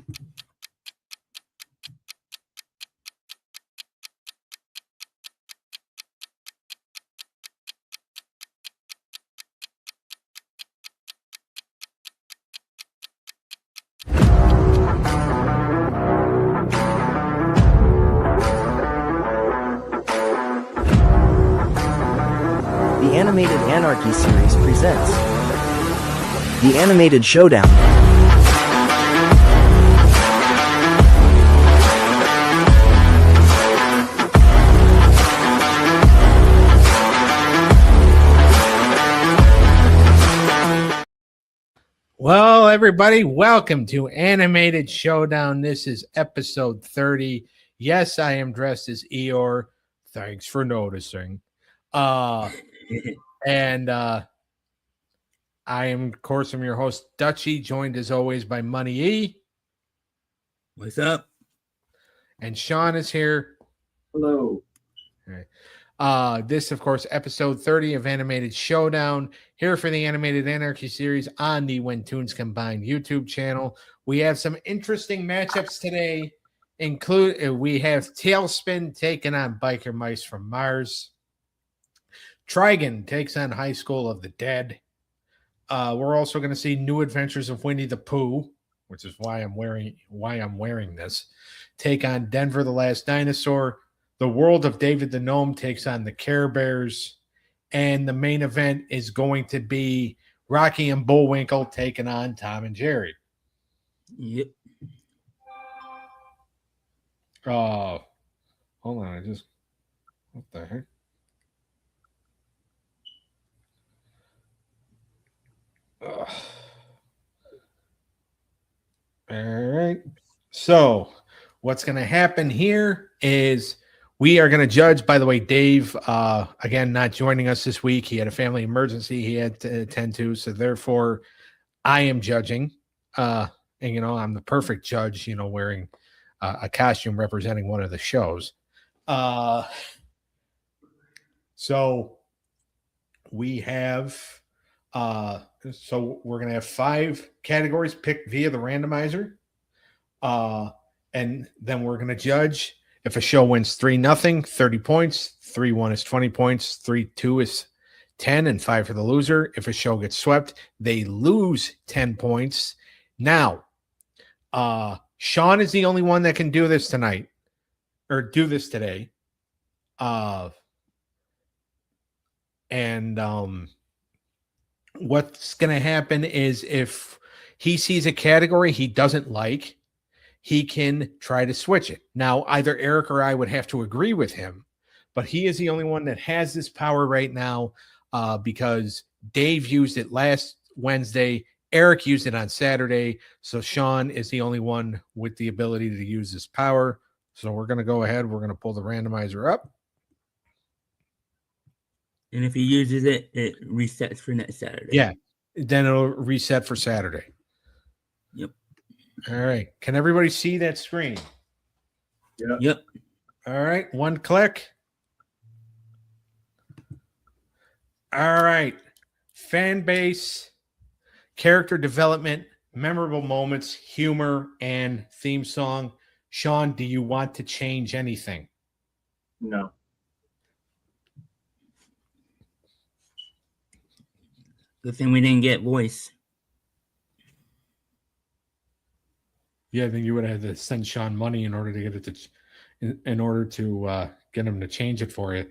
The Animated Anarchy series presents The Animated Showdown. Well, everybody, welcome to Animated Showdown. This is episode 30. Yes, I am dressed as Eeyore. Thanks for noticing. And I am, of course, I'm your host, Dutchie, joined as always by Money E. What's up? And Sean is here. Hello. All right. This, of course, episode 30 of Animated Showdown, here for the Animated Anarchy series on the When Toons Combined YouTube channel. We have some interesting matchups today. We have TALESPIN taking on Biker Mice from Mars. TRIGUN takes on High School of the Dead. We're also going to see New Adventures of Winnie the Pooh, which is why I'm wearing this. Take on Denver the Last Dinosaur. The World of David the Gnome takes on the Care Bears. And the main event is going to be Rocky and Bullwinkle taking on Tom and Jerry. Yep. Hold on. What the heck? Ugh. All right. So what's going to happen here is we are going to judge. By the way, Dave, again, not joining us this week. He had a family emergency he had to attend to. So therefore, I am judging. And, I'm the perfect judge, wearing a costume representing one of the shows. So we have, we're going to have 5 categories picked via the randomizer. And then we're going to judge. If a show wins 3-0, 30 points, 3-1 is 20 points, 3-2 is 10, and 5 for the loser. If a show gets swept, they lose 10 points. Now, Sean is the only one that can do this tonight, or do this today. What's going to happen is if he sees a category he doesn't like, he can try to switch it. Now, either Eric or I would have to agree with him, but he is the only one that has this power right now because Dave used it last Wednesday. Eric used it on Saturday. So Sean is the only one with the ability to use this power. So we're going to go ahead. We're going to pull the randomizer up. And if he uses it, it resets for next Saturday. Yeah. Then it'll reset for Saturday. Yep. All right. Can everybody see that screen? Yep. All right. One click. All right. Fan base, character development, memorable moments, humor, and theme song. Sean, do you want to change anything? No. Good thing we didn't get voice. Yeah, I think you would have had to send Sean money in order to get it to get him to change it for you.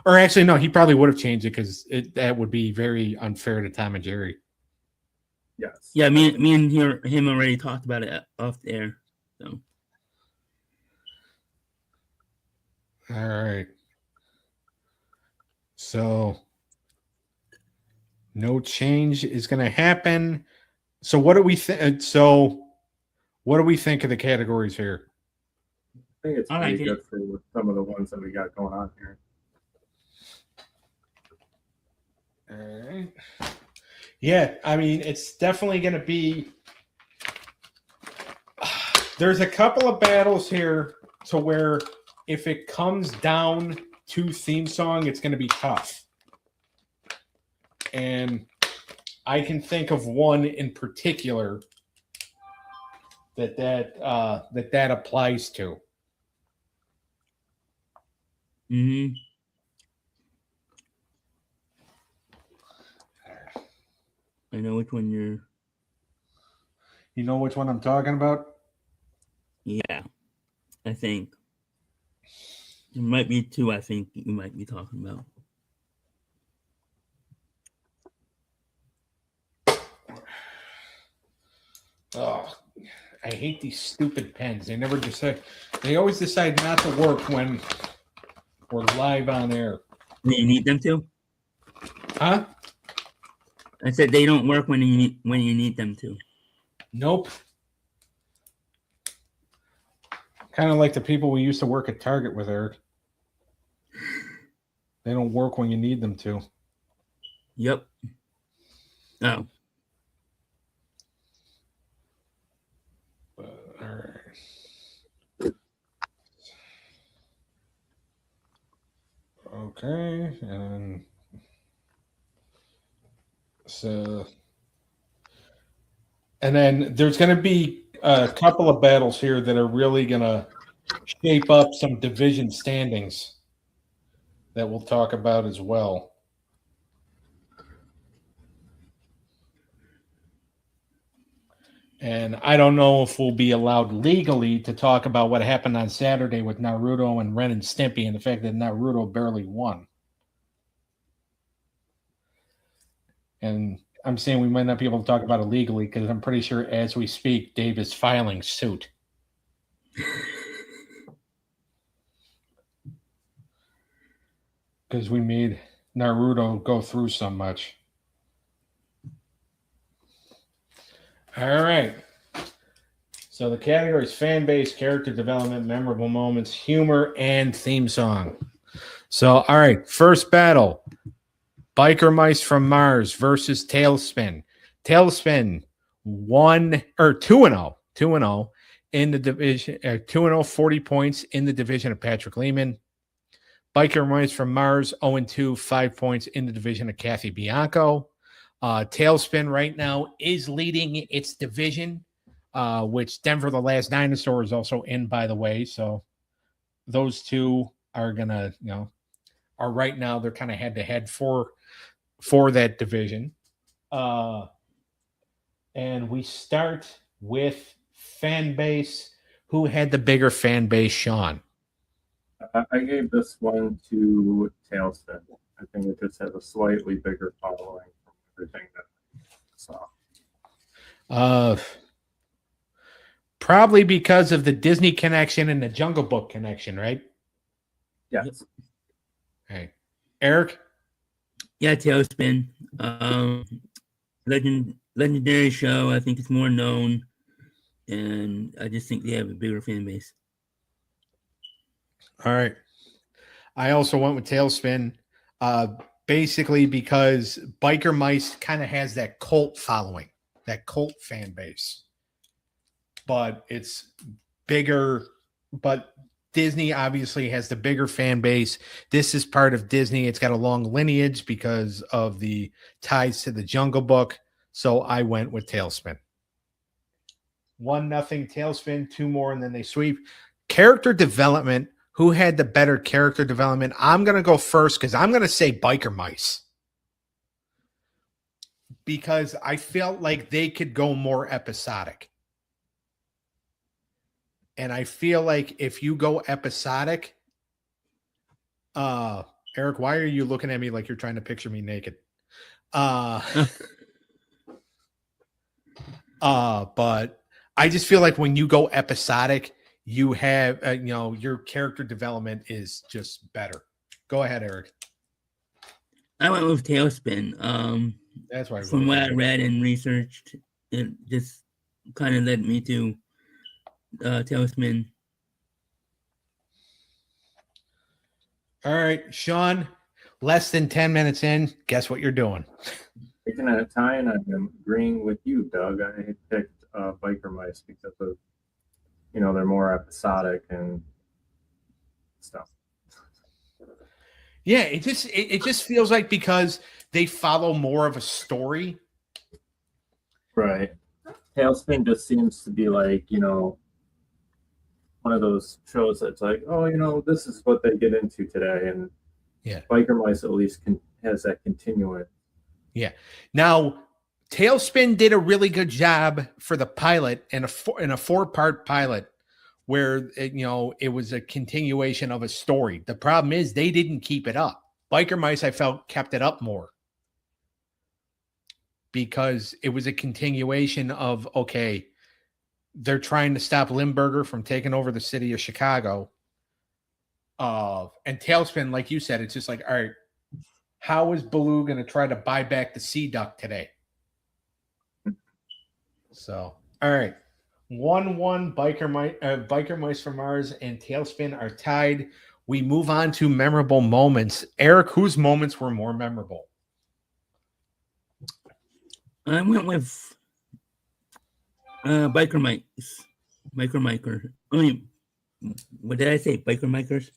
Or actually, no, he probably would have changed it because that would be very unfair to Tom and Jerry. Yes. Yeah, me and him already talked about it off the air. So. All right. So no change is going to happen. So what do we think? What do we think of the categories here? I think it's I pretty like good for some of the ones that we got going on here. All right. Yeah, I mean, it's definitely going to be. There's a couple of battles here to where if it comes down to theme song, it's going to be tough. And I can think of one in particular that applies to. Mm-hmm. I know which one you're. You know which one I'm talking about? Yeah, I think. There might be two I think you might be talking about. Oh, I hate these stupid pens. They never decide. They always decide not to work when we're live on air. Do you need them to? Huh? I said they don't work when you need them to. Nope. Kind of like the people we used to work at Target with, Eric. They don't work when you need them to. Yep. Oh. All right. Okay, and so, and then there's going to be a couple of battles here that are really going to shape up some division standings that we'll talk about as well. And I don't know if we'll be allowed legally to talk about what happened on Saturday with Naruto and Ren and Stimpy and the fact that Naruto barely won. And I'm saying we might not be able to talk about it legally because I'm pretty sure as we speak, Dave is filing suit. Because we made Naruto go through so much. All right. So the category is fan base, character development, memorable moments, humor, and theme song. So, all right. First battle. Biker Mice from Mars versus TALESPIN. TALESPIN 2-0. 2-0 in the division. 2-0, 40 points in the division of Patrick Lehman. Biker Mice from Mars 0-2, 5 points in the division of Kathy Bianco. TALESPIN right now is leading its division, which Denver the Last Dinosaur is also in, by the way. So those two are gonna, are right now they're kind of head to head for that division. And we start with fan base. Who had the bigger fan base, Sean? I gave this one to TALESPIN. I think it just has a slightly bigger following from everything that I saw. Probably because of the Disney connection and the Jungle Book connection, right? Yes. Hey, Eric? Yeah, TALESPIN. Legendary show. I think it's more known, and I just think they have a bigger fan base. All right. I also went with TALESPIN, basically because Biker Mice kind of has that cult following, that cult fan base. But it's bigger, but Disney obviously has the bigger fan base. This is part of Disney. It's got a long lineage because of the ties to the Jungle Book. So I went with TALESPIN. 1-0 TALESPIN, 2 more, and then they sweep. Character development. Who had the better character development? I'm going to go first because I'm going to say Biker Mice. Because I felt like they could go more episodic. And I feel like if you go episodic, Eric, why are you looking at me like you're trying to picture me naked? But I just feel like when you go episodic, you have, your character development is just better. Go ahead, Eric. I went with TALESPIN. That's why. From what I read and researched, it just kind of led me to TALESPIN. All right, Sean, less than 10 minutes in, guess what you're doing? Taking out a tie, and I'm agreeing with you, Doug. I picked Biker Mice because of, they're more episodic and stuff. Yeah, it just feels like because they follow more of a story. Right. Tailspin just seems to be like, one of those shows that's like, oh, this is what they get into today. And Yeah. Biker Mice at least has that continuance. Yeah. Now, Tailspin did a really good job for the pilot in a 4-part pilot where it was a continuation of a story. The problem is they didn't keep it up. Biker Mice, I felt, kept it up more because it was a continuation of, okay, they're trying to stop Limburger from taking over the city of Chicago. And Tailspin, like you said, it's just like, all right, how is Baloo going to try to buy back the Sea Duck today? So, all right. 1-1 Biker Mice from Mars and Tailspin are tied. We move on to memorable moments. Eric, whose moments were more memorable? I went with Biker Mice. Biker. I mean, what did I say? Biker Mikers?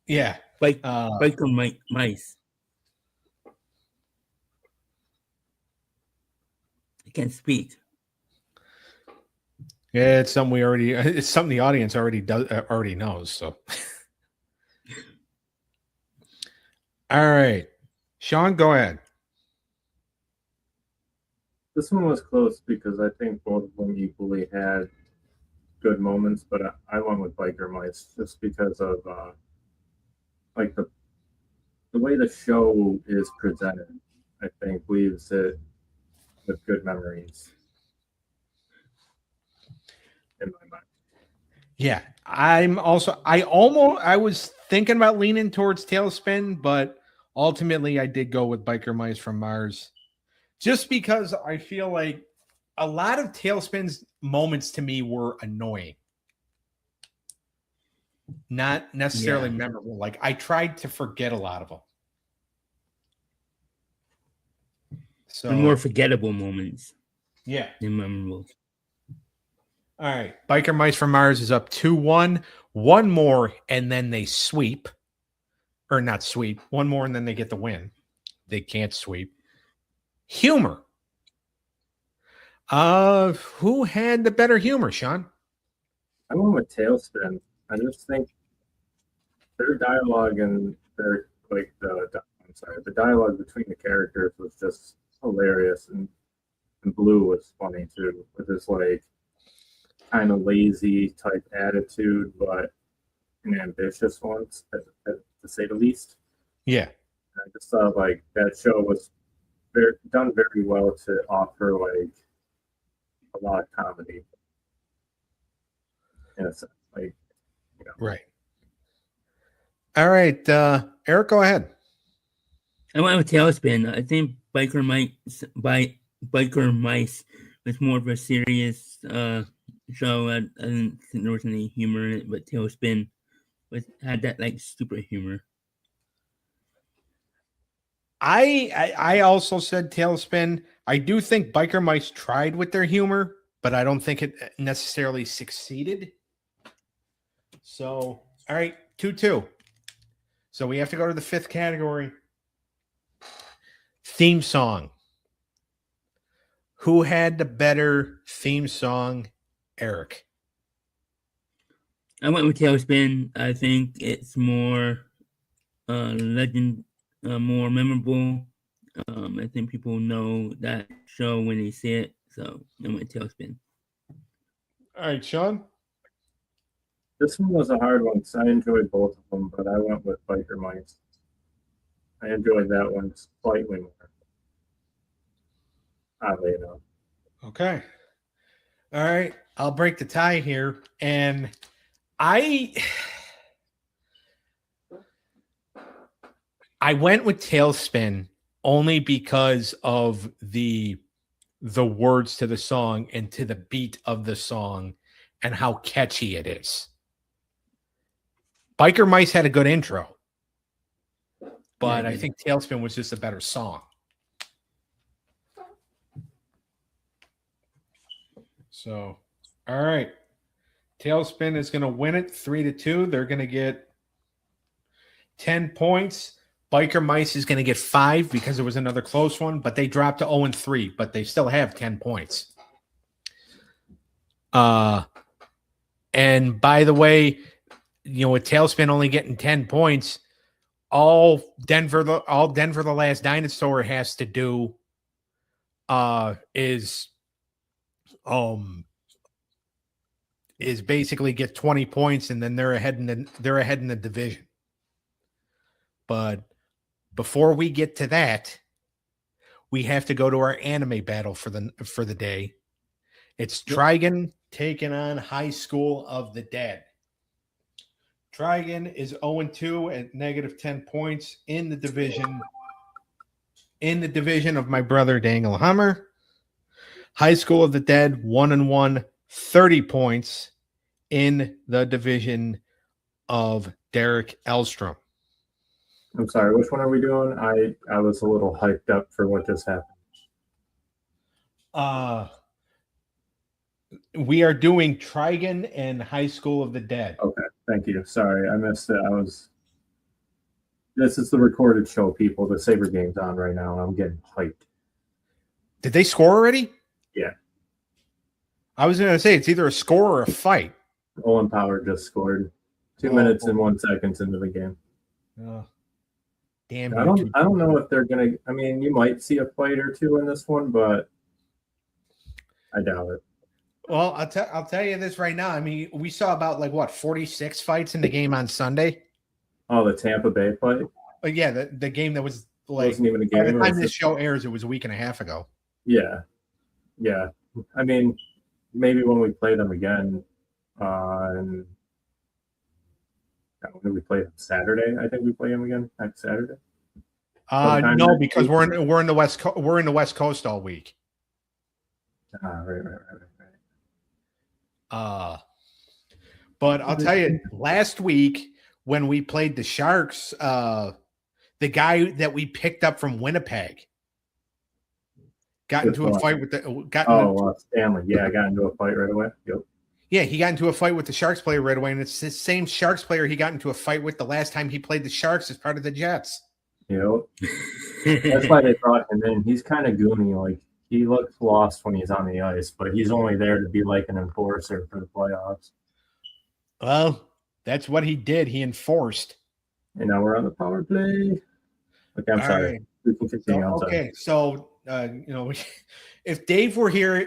Yeah. Biker Mice. I can't speak. Yeah, it's something it's something the audience already knows. So, all right, Sean, go ahead. This one was close because I think both of them equally had good moments, but I went with Biker Mice just because of like the way the show is presented. I think leaves it with good memories in my mind. Yeah, I was thinking about leaning towards Tailspin, but ultimately I did go with Biker Mice from Mars. Just because I feel like a lot of Tailspin's moments to me were annoying. Not necessarily memorable. Like I tried to forget a lot of them. So The more forgettable moments. Yeah. Than memorable. All right. Biker Mice from Mars is up 2-1. One more, and then they sweep. Or not sweep. One more, and then they get the win. They can't sweep. Humor. Who had the better humor, Sean? I went with Tailspin. I just think their dialogue and their the dialogue between the characters was just hilarious, and Blue was funny too, with his like kind of lazy type attitude, but an ambitious one, to say the least. Yeah. I just thought like that show was done very well to offer like a lot of comedy. In a sense, like, Right. All right, Eric, go ahead. I went with Tailspin. I think Biker Mice was more of a serious show. I didn't think there was any humor in it, but Tailspin had that like stupid humor. I also said Tailspin. I do think Biker Mice tried with their humor, but I don't think it necessarily succeeded. So, all right, 2-2. So we have to go to the fifth category. Theme song. Who had the better theme song, Eric? I went with Tailspin. I think it's more more memorable. I think people know that show when they see it. So I went Tailspin. All right, Sean. This one was a hard one because I enjoyed both of them, but I went with Biker Mice. I enjoyed that one slightly more. Oddly enough. Okay. All right. I'll break the tie here. And I went with Tailspin only because of the words to the song and to the beat of the song and how catchy it is. Biker Mice had a good intro, but I think Tailspin was just a better song. So, all right. Tailspin is going to win it 3-2. They're going to get 10 points. Biker Mice is going to get 5 because it was another close one, but they dropped to 0-3, but they still have 10 points. And by the way, with TALESPIN only getting 10 points, all Denver the Last Dinosaur has to do is basically get 20 points, and then they're ahead in the division. But before we get to that, we have to go to our anime battle for the day. It's Trigun taking on High School of the Dead. Trigun is 0-2 at negative 10 points in the division. In the division of my brother Daniel Hammer. High School of the Dead 1-1, 30 points in the division of Derek Elstrom. I'm sorry, which one are we doing? I was a little hyped up for what just happened. We are doing Trigun and High School of the Dead. Okay, thank you. Sorry, I missed it. This is the recorded show, people. The Saber game's on right now, and I'm getting hyped. Did they score already? Yeah. I was going to say it's either a score or a fight. Owen Power just scored 2 minutes and 1 second into the game. Damn. I don't know if they're gonna. I mean, you might see a fight or two in this one, but I doubt it. Well, I'll tell you this right now. I mean, we saw about 46 fights in the game on Sunday. Oh, the Tampa Bay fight. But yeah, the game that was wasn't even a game. By the time this show airs, it was a week and a half ago. Yeah. I mean, maybe when we play them again, when did we play them? Saturday? I think we play them again next Saturday. No, because we're in the West we're in the West Coast all week. Right. But I'll tell you, last week when we played the Sharks, the guy that we picked up from Winnipeg got into a fight with Stanley. Yeah, I got into a fight right away. Yep. Yeah, he got into a fight with the Sharks player right away, and it's the same Sharks player he got into a fight with the last time he played the Sharks as part of the Jets. Yep. That's why they brought him in. He's kind of goony. Like, he looks lost when he's on the ice, but he's only there to be like an enforcer for the playoffs. Well, that's what he did. He enforced. And now we're on the power play. Okay, I'm sorry. Right. We can continue. Okay, so if Dave were here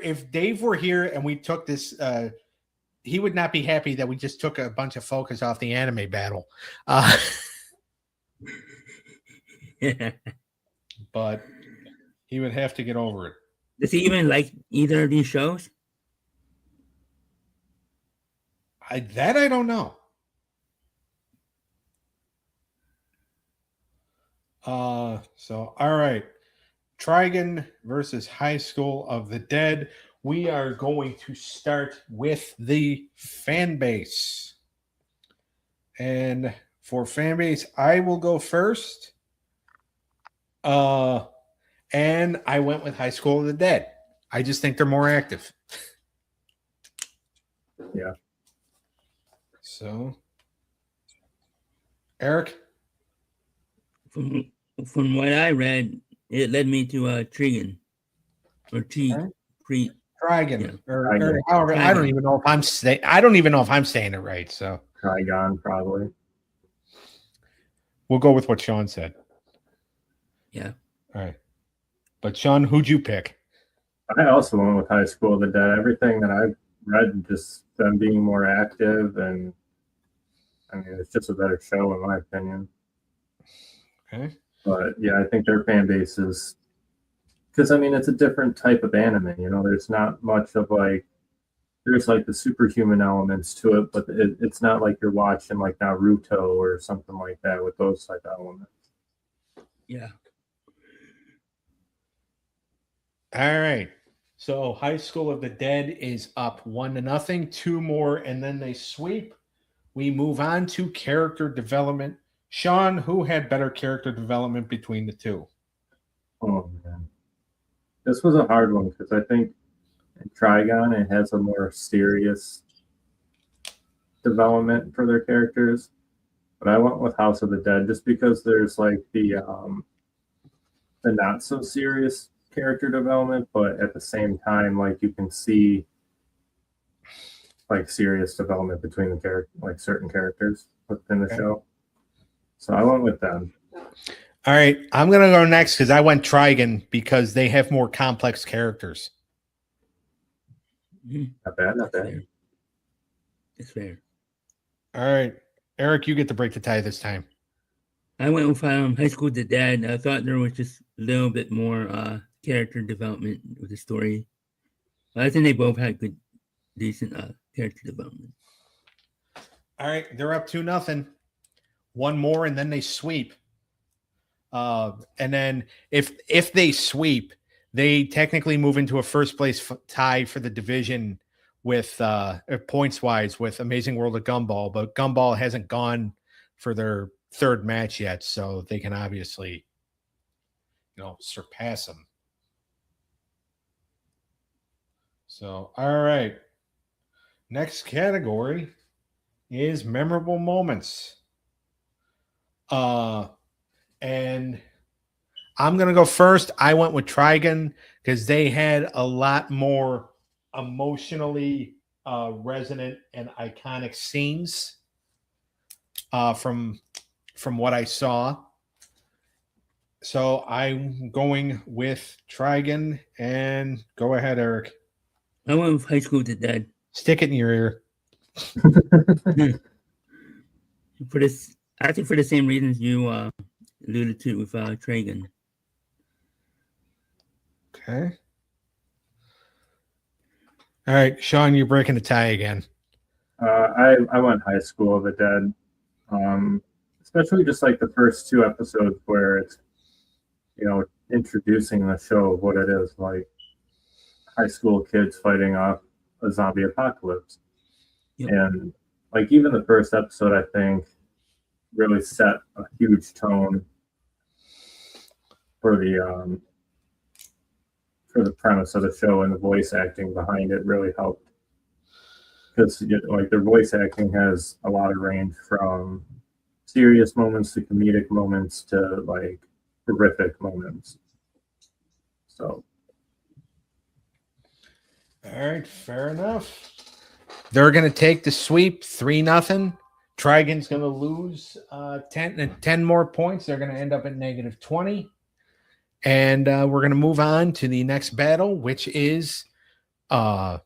and we took this, he would not be happy that we just took a bunch of focus off the anime battle. But he would have to get over it. Does he even like either of these shows? I don't know. So all right. Trigun versus High School of the Dead. We are going to start with the fan base. And for fan base, I will go first. And I went with High School of the Dead. I just think they're more active. Yeah. So, Eric? From what I read, it led me to TRIGUN. Or Trigun. Yeah. Or however, I don't even know if I'm saying it right. So Trigun, probably. We'll go with what Sean said. Yeah. All right. But Sean, who'd you pick? I also went with High School of the Dead. Everything that I've read, just them being more active, and I mean, it's just a better show in my opinion. Okay. But yeah, I think their fan base is, because I mean, it's a different type of anime. There's not much of there's like the superhuman elements to it, but it's not like you're watching like Naruto or something like that with those type of elements. Yeah. All right. So High School of the Dead is up 1-0. 2 more, and then they sweep. We move on to character development. Sean, who had better character development between the two? Oh man, this was a hard one because I think in Trigun it has a more serious development for their characters, but I went with House of the Dead just because there's like the not so serious character development, but at the same time, like you can see like serious development between the certain characters within the Okay. show. So I went with them. All right, I'm gonna go next because I went Trigun because they have more complex characters. Not bad, not That's bad. fair. That's fair. All right, Eric, you get to break the tie this time. I went with High School to Dad. I thought there was just a little bit more character development with the story. I think they both had good, decent character development. All right, they're up 2-0. One more, and then they sweep. And then if they sweep, they technically move into a first place tie for the division with points wise with Amazing World of Gumball, but Gumball hasn't gone for their third match yet, so they can obviously, surpass them. So, all right. Next category is memorable moments. And I'm going to go first. I went with Trigun because they had a lot more emotionally resonant and iconic scenes from what I saw. So I'm going with Trigun, and go ahead, Eric. I went with High School to Dad. Stick it in your ear. For this, I think for the same reasons you alluded to with Trigun. Okay. All right, Sean, you're breaking the tie again. I went High School of the Dead, especially just like the first 2 episodes where it's, introducing the show of what it is, like high school kids fighting off a zombie apocalypse. Yep. And like even the first episode, I think, really set a huge tone for the premise of the show, and the voice acting behind it really helped, because like their voice acting has a lot of range from serious moments to comedic moments to like horrific moments. So all right, fair enough. They're going to take the sweep 3-0. Trigun's going to lose 10 more points. They're going to end up at -20. And we're going to move on to the next battle, which is Denver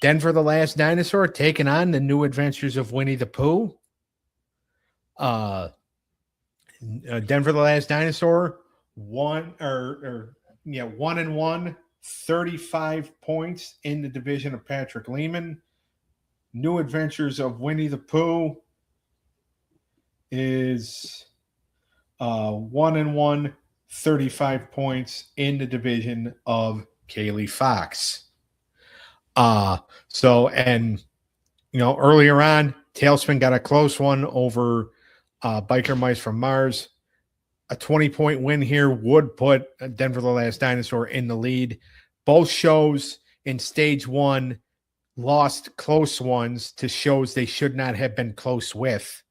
the Last Dinosaur taking on the New Adventures of Winnie the Pooh. Denver the Last Dinosaur 1-1, 35 points in the division of Patrick Lehman. New Adventures of Winnie the Pooh is 1-1, 35 points in the division of Kaylee Fox. Earlier on, TALESPIN got a close one over Biker Mice from Mars. A 20-point win here would put Denver the Last Dinosaur in the lead. Both shows in stage 1 lost close ones to shows they should not have been close with.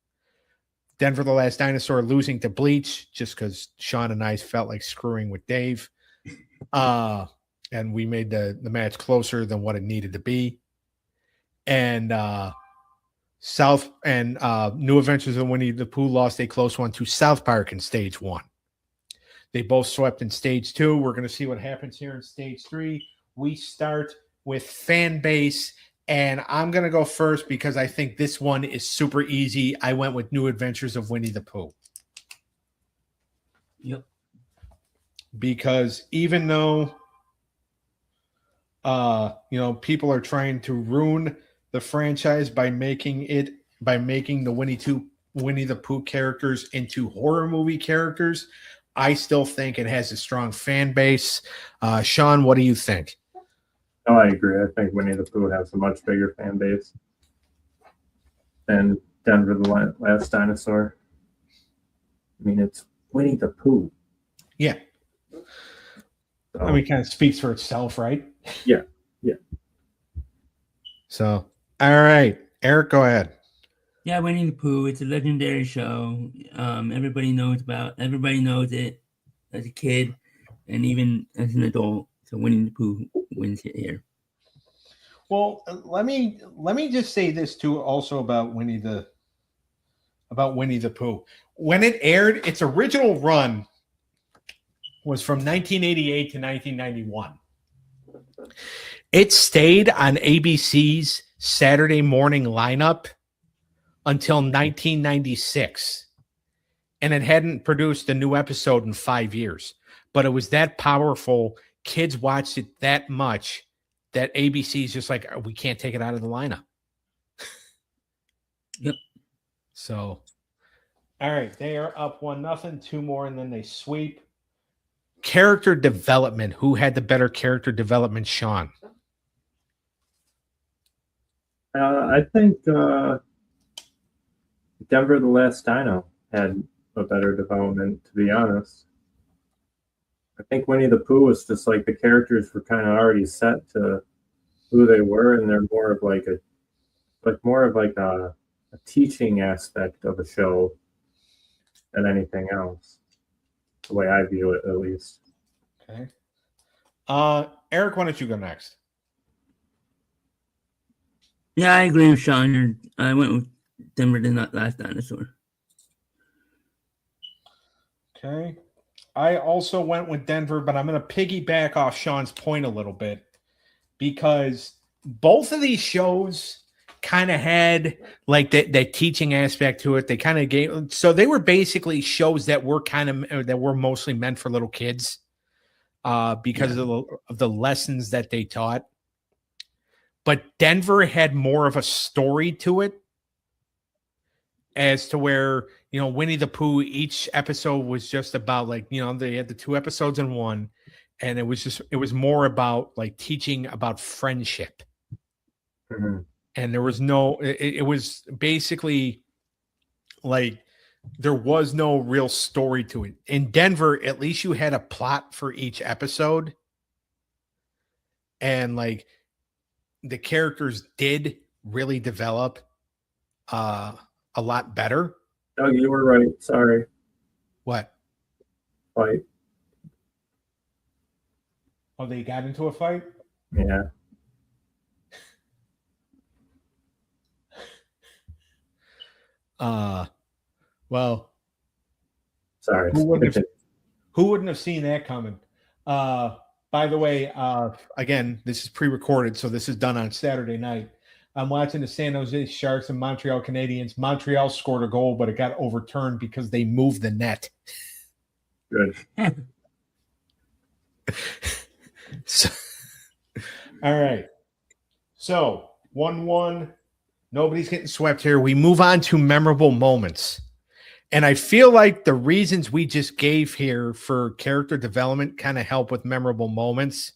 Denver the Last Dinosaur losing to Bleach just because Sean and I felt like screwing with Dave. And we made the match closer than what it needed to be. And New Adventures of Winnie the Pooh lost a close one to South Park in stage 1. They both swept in stage 2. We're going to see what happens here in stage 3. We start with fan base, and I'm going to go first because I think this one is super easy. I went with New Adventures of Winnie the Pooh. Yep. Because even though people are trying to ruin the franchise by making the Winnie the Pooh characters into horror movie characters, I still think it has a strong fan base. Sean, what do you think? no, I agree. I think Winnie the Pooh has a much bigger fan base than Denver the Last Dinosaur. I mean, it's Winnie the Pooh. Yeah. So, I mean, it kind of speaks for itself, right? Yeah. So, all right. Eric, go ahead. Yeah, Winnie the Pooh. It's a legendary show. Everybody knows it as a kid and even as an adult. So Winnie the Pooh wins it here. Well, let me just say this too also about Winnie the Pooh. When it aired, its original run was from 1988 to 1991. It stayed on ABC's Saturday morning lineup until 1996. And it hadn't produced a new episode in 5 years. But it was that powerful. Kids watched it that much that ABC's just like, we can't take it out of the lineup. Yep. So, all right. They are up 1-0, 2 more, and then they sweep. Character development. Who had the better character development, Sean? I think Denver the Last Dino had a better development, to be honest. I think Winnie the Pooh was just like the characters were kind of already set to who they were, and they're more of like a teaching aspect of a show than anything else. The way I view it, at least. Okay. Eric, why don't you go next? Yeah, I agree with Sean. I went with Denver the Last Dinosaur. Okay. I also went with Denver, but I'm going to piggyback off Sean's point a little bit because both of these shows kind of had like that teaching aspect to it. They kind of gave, so they were basically shows that were mostly meant for little kids because of the lessons that they taught. But Denver had more of a story to it as to where, Winnie the Pooh, each episode was just about like, they had the 2 episodes in one, and it was more about like teaching about friendship. Mm-hmm. And there was it was basically like there was no real story to it. In Denver, at least you had a plot for each episode. And like the characters did really develop a lot better. Doug, you were right. Sorry. What? Fight. Oh, they got into a fight? Yeah. Well, sorry. Who wouldn't have seen that coming? By the way, again, this is pre-recorded, so this is done on Saturday night. I'm watching the San Jose Sharks and Montreal Canadiens. Montreal scored a goal, but it got overturned because they moved the net. Good. So, all right. So 1-1. Nobody's getting swept here. We move on to memorable moments. And I feel like the reasons we just gave here for character development kind of help with memorable moments.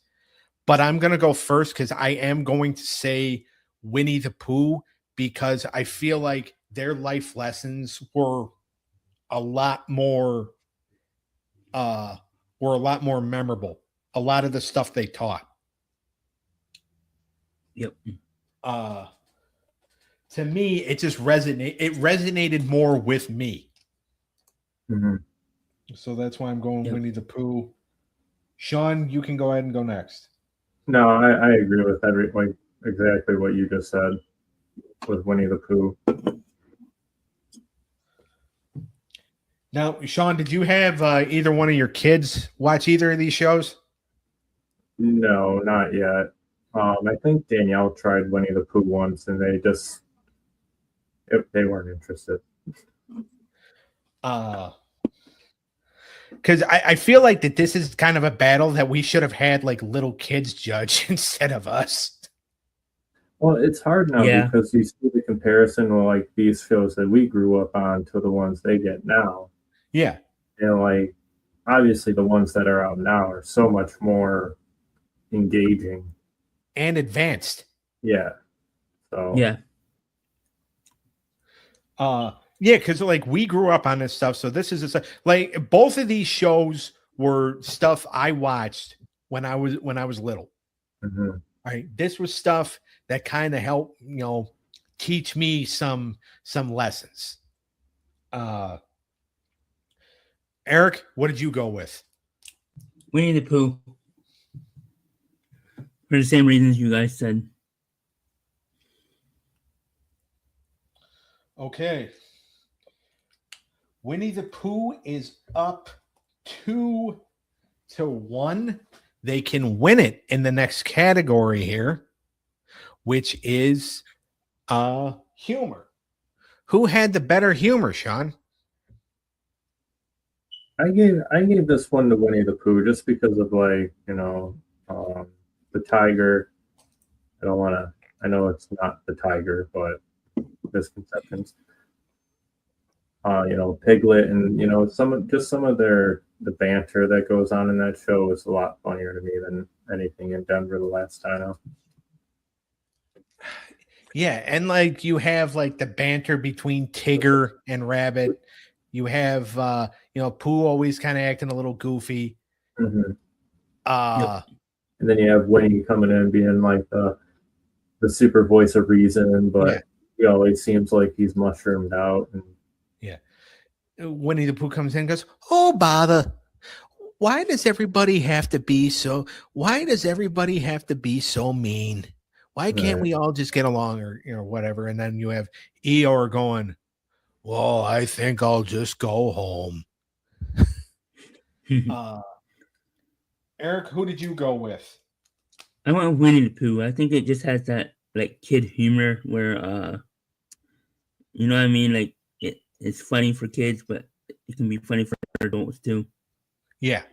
But I'm going to go first because I am going to say Winnie the Pooh because I feel like their life lessons were a lot more memorable. A lot of the stuff they taught. Yep. To me, it just resonated more with me. Mm-hmm. So that's why I'm going Winnie the Pooh. Sean, you can go ahead and go next. No, I agree with exactly what you just said with Winnie the Pooh. Now, Sean, did you have either one of your kids watch either of these shows? No, not yet. I think Danielle tried Winnie the Pooh once, and they weren't interested. Because I feel like that this is kind of a battle that we should have had like little kids judge instead of us. Well, it's hard now because you see the comparison with like these shows that we grew up on to the ones they get now. Yeah. And like obviously the ones that are out now are so much more engaging and advanced. Yeah. So yeah. Yeah, because like we grew up on this stuff, so this is like both of these shows were stuff I watched when I was little. Mm-hmm. All right, this was stuff that kind of helped teach me some lessons. Eric, what did you go with? Winnie the Pooh. For the same reasons you guys said. Okay. Winnie the Pooh is up 2-1. They can win it in the next category here, which is humor. Who had the better humor, Sean? I gave this one to Winnie the Pooh just because of like, the tiger. I don't want to. I know it's not the tiger, but misconceptions. Piglet, and some of the banter that goes on in that show is a lot funnier to me than anything in Denver the Last Dino. Yeah, and like you have like the banter between Tigger and Rabbit. You have Pooh always kind of acting a little goofy. Mm-hmm. Yep. And then you have Winnie coming in being like the super voice of reason, but he always seems like he's mushroomed out. And Winnie the Pooh comes in and goes, "Oh, bother. Why does everybody have to be so mean? Why can't we all just get along or whatever?" And then you have Eeyore going, "Well, I think I'll just go home." Eric, who did you go with? I went with Winnie the Pooh. I think it just has that like kid humor where you know what I mean? Like it's funny for kids, but it can be funny for adults too. Yeah.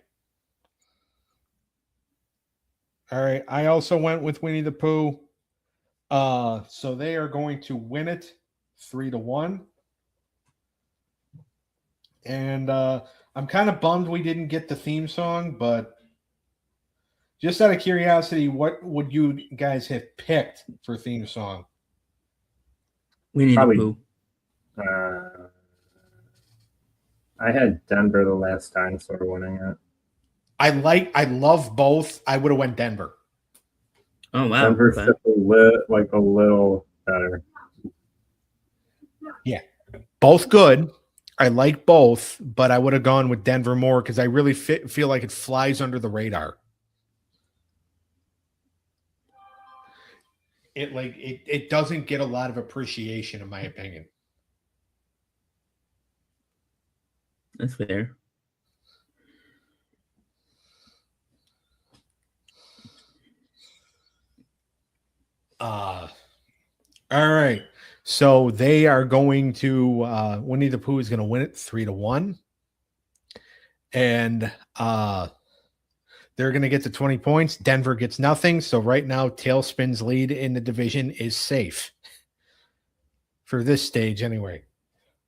All right. I also went with Winnie the Pooh. So they are going to win it 3-1. And I'm kind of bummed we didn't get the theme song, but just out of curiosity, what would you guys have picked for theme song? Winnie the Pooh. I had Denver the Last Dinosaur winning it. I love both. I would have went Denver. Oh wow. Denver's just a little better. Yeah. Both good. I like both, but I would have gone with Denver more because I really feel like it flies under the radar. It doesn't get a lot of appreciation, in my opinion. That's fair. All right. So they are going to Winnie the Pooh is going to win it 3-1. And they're going to get to 20 points. Denver gets nothing. So right now, TALESPIN's lead in the division is safe for this stage anyway.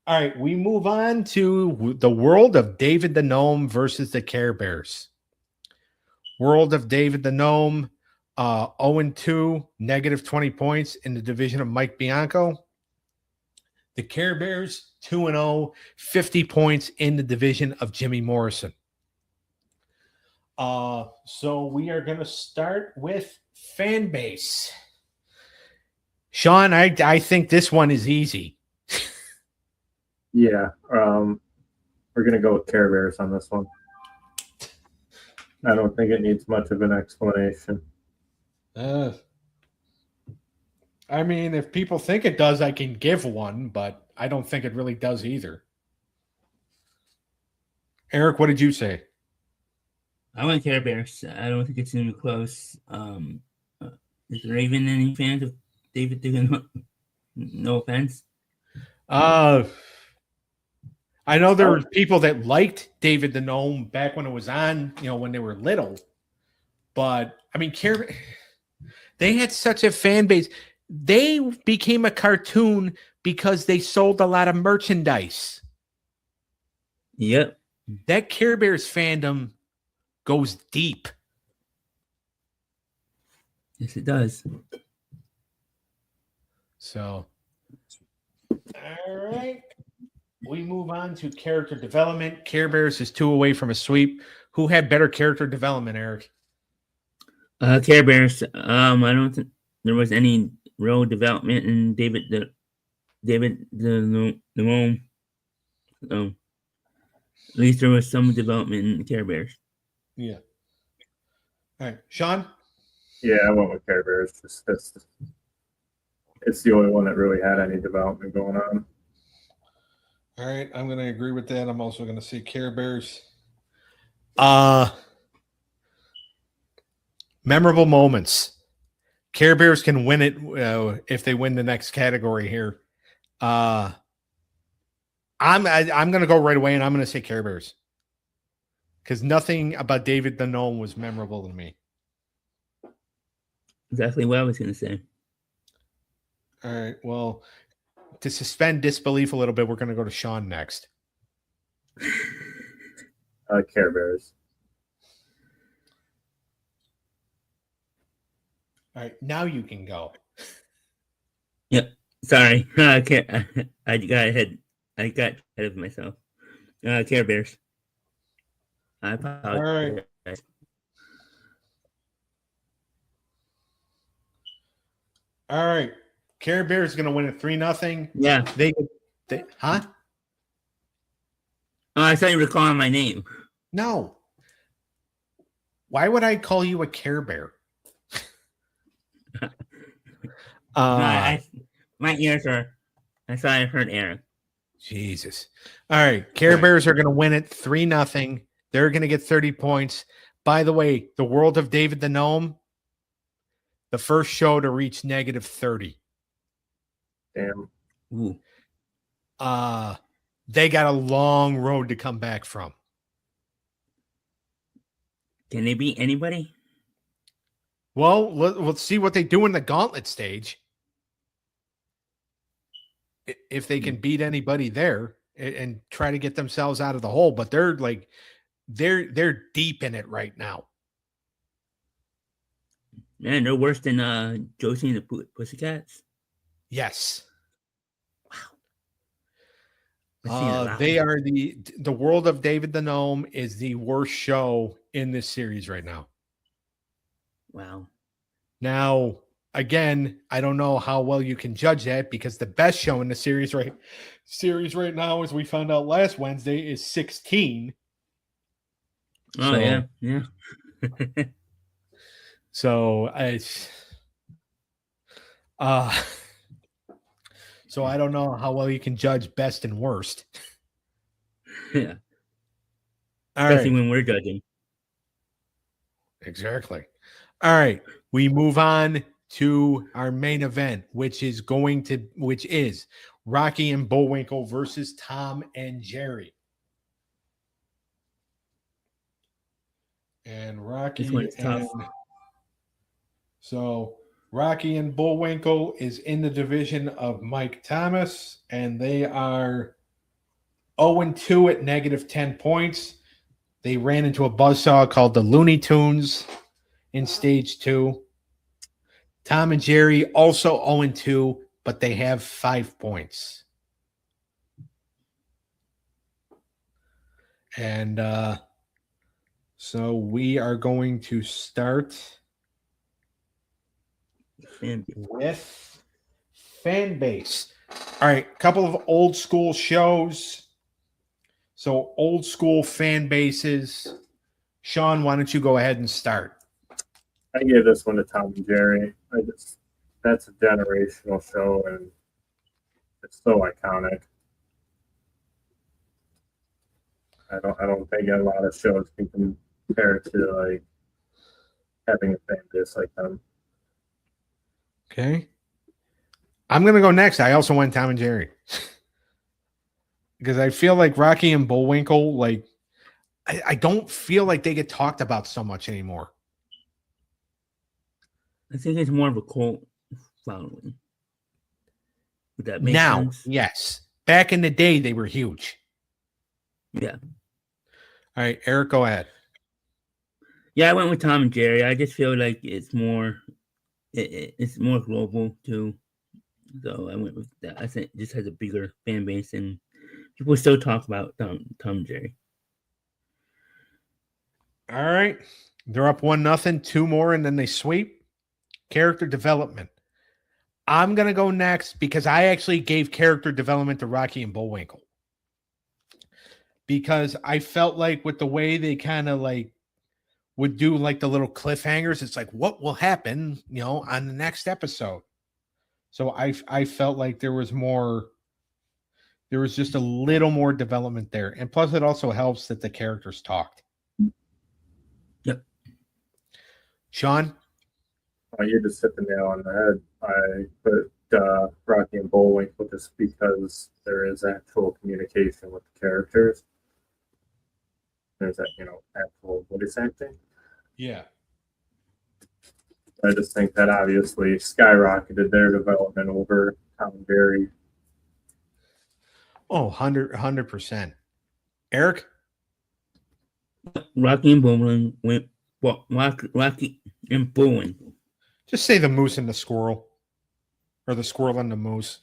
All right, we move on to the world of David the Gnome versus the Care Bears. World of David the Gnome, 0-2, negative 20 points in the division of Mike Bianco. The Care Bears, 2-0, 50 points in the division of Jimmy Morrison. So we are going to start with fan base. Sean, I think this one is easy. Yeah, we're going to go with Care Bears on this one. I don't think it needs much of an explanation. I mean, if people think it does, I can give one, but I don't think it really does either. Eric, what did you say? I went Care Bears. I don't think it's even close. Is there even any fans of David the Gnome? No offense. I know there were people that liked David the Gnome back when it was on, when they were little. But I mean, they had such a fan base. They became a cartoon because they sold a lot of merchandise. Yep. That Care Bears fandom goes deep. Yes, it does. So, all right. We move on to character development. Care Bears is 2 away from a sweep. Who had better character development, Eric? Care Bears. I don't think there was any real development in David the Gnome. At least there was some development in Care Bears. Yeah. All right, Sean. Yeah, I went with Care Bears. It's the only one that really had any development going on. All right, I'm going to agree with that. I'm also going to say Care Bears. Memorable moments. Care Bears can win it if they win the next category here. I'm going to go right away, and I'm going to say Care Bears because nothing about David the Gnome was memorable to me. Exactly what I was going to say. All right, well, to suspend disbelief a little bit, we're going to go to Sean next. Care Bears. All right, now you can go. Yep. Sorry. I can't. I got ahead. I got ahead of myself. Care Bears. I apologize. All right. All right. Care Bears is going to win it 3-0. Yeah. They huh? Oh, I thought you were calling my name. No. Why would I call you a Care Bear? My ears are. I thought I heard Aaron. Jesus. All right. Care Bears are going to win it 3-0. They're going to get 30 points. By the way, the world of David the Gnome, the first show to reach -30. Damn. Ooh. They got a long road to come back from. Can they beat anybody? Well, let's see what they do in the gauntlet stage. If they can beat anybody there and try to get themselves out of the hole, but they're deep in it right now. Man, they're worse than Josie and the Pussycats. Yes. Wow. They are the world of David the Gnome is the worst show in this series right now. Wow. Now, again, I don't know how well you can judge that because the best show in the series right now, as we found out last Wednesday, is 16. Oh, So, yeah. So so I don't know how well you can judge best and worst. Yeah. All Especially right. when we're judging. Exactly. All right. We move on to our main event, which is Rocky and Bullwinkle versus Tom and Jerry. And Rocky This one's tough. So Rocky and Bullwinkle is in the division of Mike Thomas, and they are 0-2 at -10 points. They ran into a buzzsaw called the Looney Tunes in stage 2. Tom and Jerry also 0-2, but they have 5 points. And so we are going to start with fan base. All right, a couple of old school shows. So old school fan bases. Sean, why don't you go ahead and start? I give this one to Tom and Jerry. That's a generational show and it's so iconic. I don't think a lot of shows can compare to like having a fan base like them. Okay. I'm going to go next. I also went Tom and Jerry. Because I feel like Rocky and Bullwinkle, like, I don't feel like they get talked about so much anymore. I think it's more of a cult following. Would that make sense? Yes. Back in the day, they were huge. Yeah. All right, Eric, go ahead. Yeah, I went with Tom and Jerry. I just feel like it's more global too. So I went with that. I think it just has a bigger fan base and people still talk about Tom and Jerry. All right. They're up 1-0, 2 more, and then they sweep. Character development. I'm going to go next because I actually gave character development to Rocky and Bullwinkle. Because I felt like with the way they kind of like would do like the little cliffhangers, it's like, what will happen, on the next episode? So I felt like there was more There was just a little more development there. And plus, it also helps that the characters talked. Yep. Sean? Oh, you just hit the nail on the head. I put Rocky and Bullwinkle just because there is actual communication with the characters. There's that, actual voice acting. Yeah. I just think that obviously skyrocketed their development over Tom and Jerry. Oh, 100%. Eric? Rocky and Bullwinkle. Rocky and Bullwinkle. Just say the moose and the squirrel. Or the squirrel and the moose.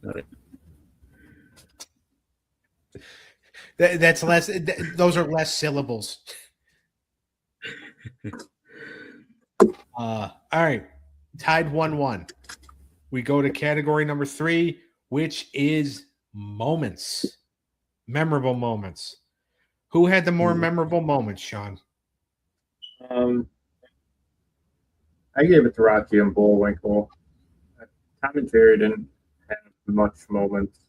Got it. That's less. Those are less syllables. All right. Tied 1-1. We go to category number 3, which is moments. Memorable moments. Who had the more memorable moments, Sean? I gave it to Rocky and Bullwinkle. Tom and Jerry didn't have much moments.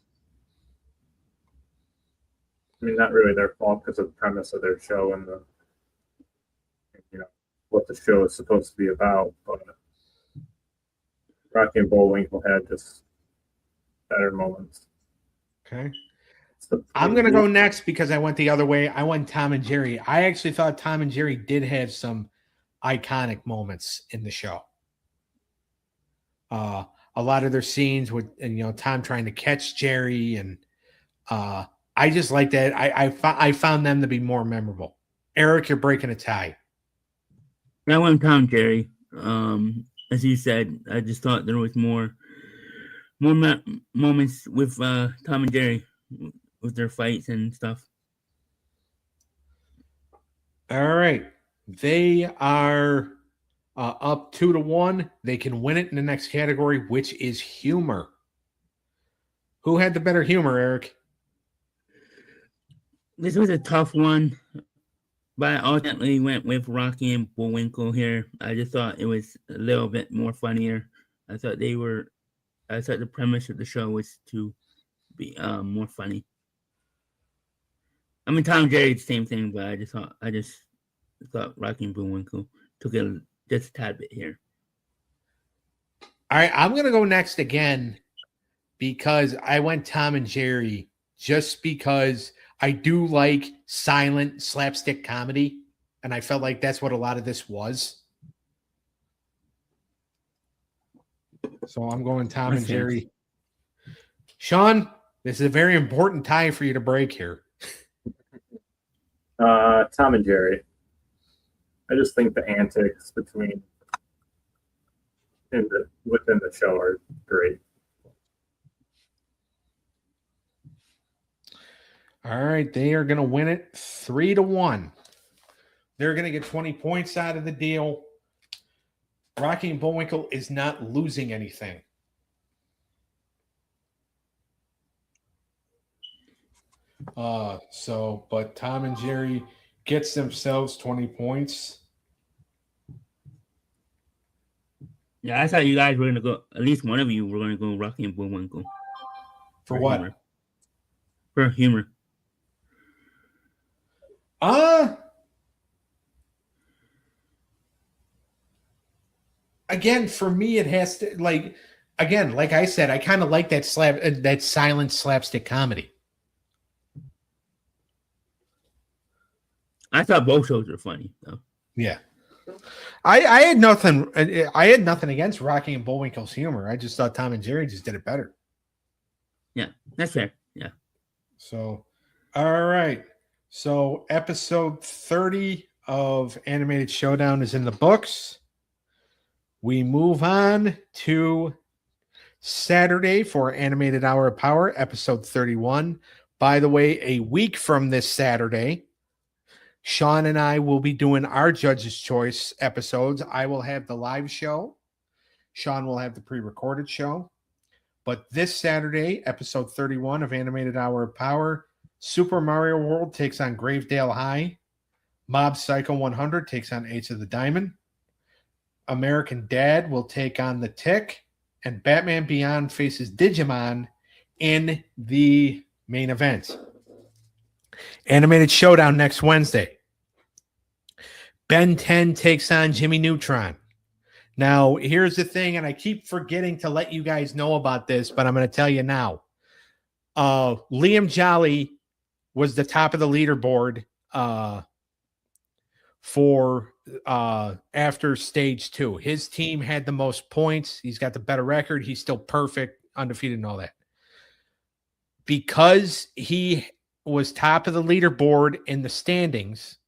I mean, not really their fault because of the premise of their show and the, what the show is supposed to be about. But Rocky and Bullwinkle had just better moments. Okay. I'm going to go next because I went the other way. I went Tom and Jerry. I actually thought Tom and Jerry did have some iconic moments in the show. A lot of their scenes with, Tom trying to catch Jerry, and I just like that. I found them to be more memorable. Eric, you're breaking a tie. I went Tom and Jerry. As you said, I just thought there was more moments with Tom and Jerry with their fights and stuff. All right. They are up 2-1. They can win it in the next category, which is humor. Who had the better humor, Eric? This was a tough one, but I ultimately went with Rocky and Bullwinkle here. I just thought it was a little bit more funnier. I thought the premise of the show was to be more funny. I mean, Tom and Jerry, the same thing, but I just thought Rocky and Bullwinkle took it just a tad bit here. All right, I'm going to go next again because I went Tom and Jerry just because I do like silent slapstick comedy, and I felt like that's what a lot of this was. So I'm going Tom and Jerry. Sean, this is a very important tie for you to break here. Tom and Jerry. I just think the antics within the show are great. All right, they are going to win it 3-1. They're going to get 20 points out of the deal. Rocky and Bullwinkle is not losing anything. But Tom and Jerry gets themselves 20 points. Yeah, I thought you guys were going to go, at least one of you were going to go Rocky and Bullwinkle. For what? Humor. For humor. Again, for me, it has to, like I said, I kind of like that silent slapstick comedy. I thought both shows were funny, though. Yeah. I had nothing against Rocky and Bullwinkle's humor. I just thought Tom and Jerry just did it better. Yeah, that's fair. Yeah. So, all right. So, episode 30 of Animated Showdown is in the books. We move on to Saturday for Animated Hour of Power, episode 31. By the way, a week from this Saturday, Sean and I will be doing our Judge's Choice episodes. I will have the live show. Sean will have the pre-recorded show. But this Saturday, episode 31 of Animated Hour of Power, Super Mario World takes on Gravedale High. Mob Psycho 100 takes on Ace of the Diamond. American Dad will take on The Tick. And Batman Beyond faces Digimon in the main event. Animated Showdown next Wednesday. Ben 10 takes on Jimmy Neutron. Now, here's the thing, and I keep forgetting to let you guys know about this, but I'm going to tell you now. Liam Jolly was the top of the leaderboard for after stage 2. His team had the most points. He's got the better record. He's still perfect, undefeated, and all that. Because he was top of the leaderboard in the standings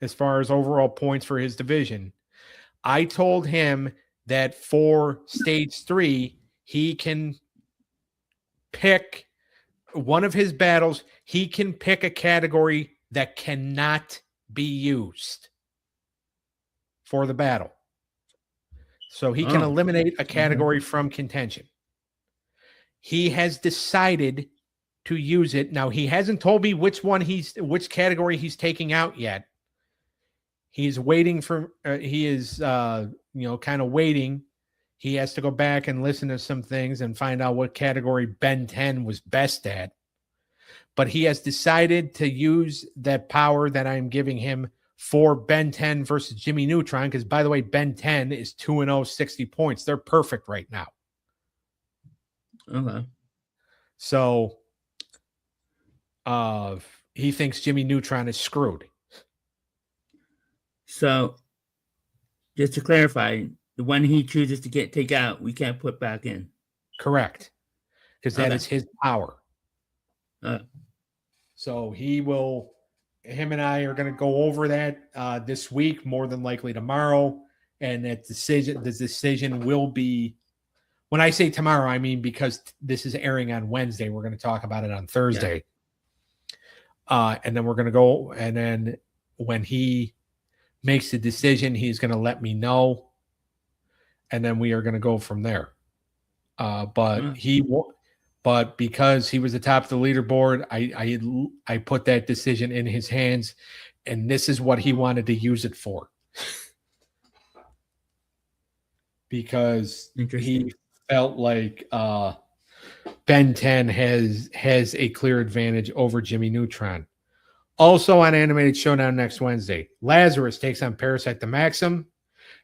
as far as overall points for his division, I told him that for stage 3, he can pick one of his battles. He can pick a category that cannot be used for the battle. So he can eliminate a category from contention. He has decided to use it. Now, he hasn't told me which category he's taking out yet. He's waiting for, he is, kind of waiting. He has to go back and listen to some things and find out what category Ben 10 was best at. But he has decided to use that power that I'm giving him for Ben 10 versus Jimmy Neutron. Because, by the way, Ben 10 is 2-0, 60 points. They're perfect right now. Okay. So he thinks Jimmy Neutron is screwed. So, just to clarify, the one he chooses to take out, we can't put back in. Correct. Because that is his power. So him and I are going to go over that this week, more than likely tomorrow. And the decision will be, when I say tomorrow, I mean because this is airing on Wednesday. We're going to talk about it on Thursday. Yeah. And then we're going to go, and then when he makes the decision, he's going to let me know. And then we are going to go from there. But because he was the top of the leaderboard, I put that decision in his hands, and this is what he wanted to use it for. Because he felt like Ben 10 has a clear advantage over Jimmy Neutron. Also on Animated Showdown next Wednesday, Lazarus takes on Parasite the Maxim.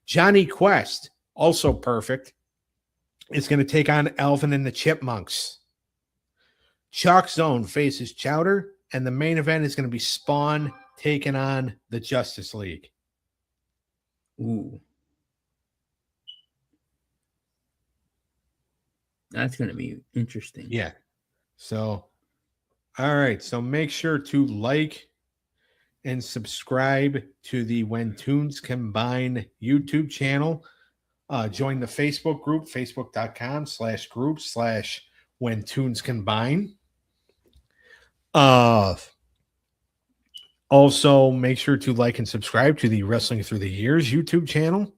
Johnny Quest, also perfect, is going to take on Alvin and the Chipmunks. Chalk Zone faces Chowder, and the main event is going to be Spawn taking on the Justice League. Ooh. That's going to be interesting. Yeah. So, all right. So make sure to like and subscribe to the When Tunes Combine YouTube channel. Join the Facebook group, facebook.com/group/When Tunes Combine. Also, make sure to like and subscribe to the Wrestling Through the Years YouTube channel.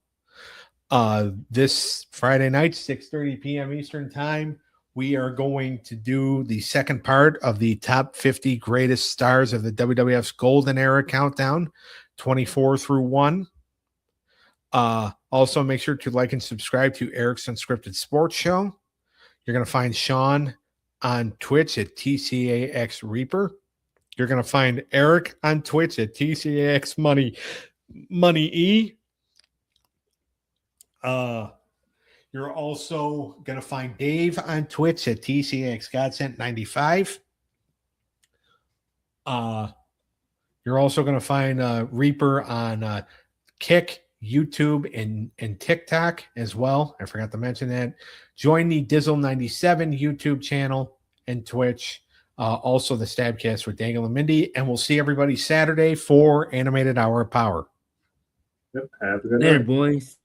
This Friday night, 6:30 p.m. Eastern Time, we are going to do the second part of the top 50 greatest stars of the WWF's Golden Era Countdown, 24 through 1. Also, make sure to like and subscribe to Eric's Unscripted Sports Show. You're going to find Sean on Twitch at TCAX Reaper. You're going to find Eric on Twitch at TCAX Money E. You're also going to find Dave on Twitch at TCAX Godsent 95. You're also going to find Reaper on Kick, YouTube, and TikTok as well. I forgot to mention that. Join the Dizzle 97 YouTube channel and Twitch. Also the Stabcast with Dangle and Mindy. And we'll see everybody Saturday for Animated Hour of Power. Yep, have a good Later, night. boys.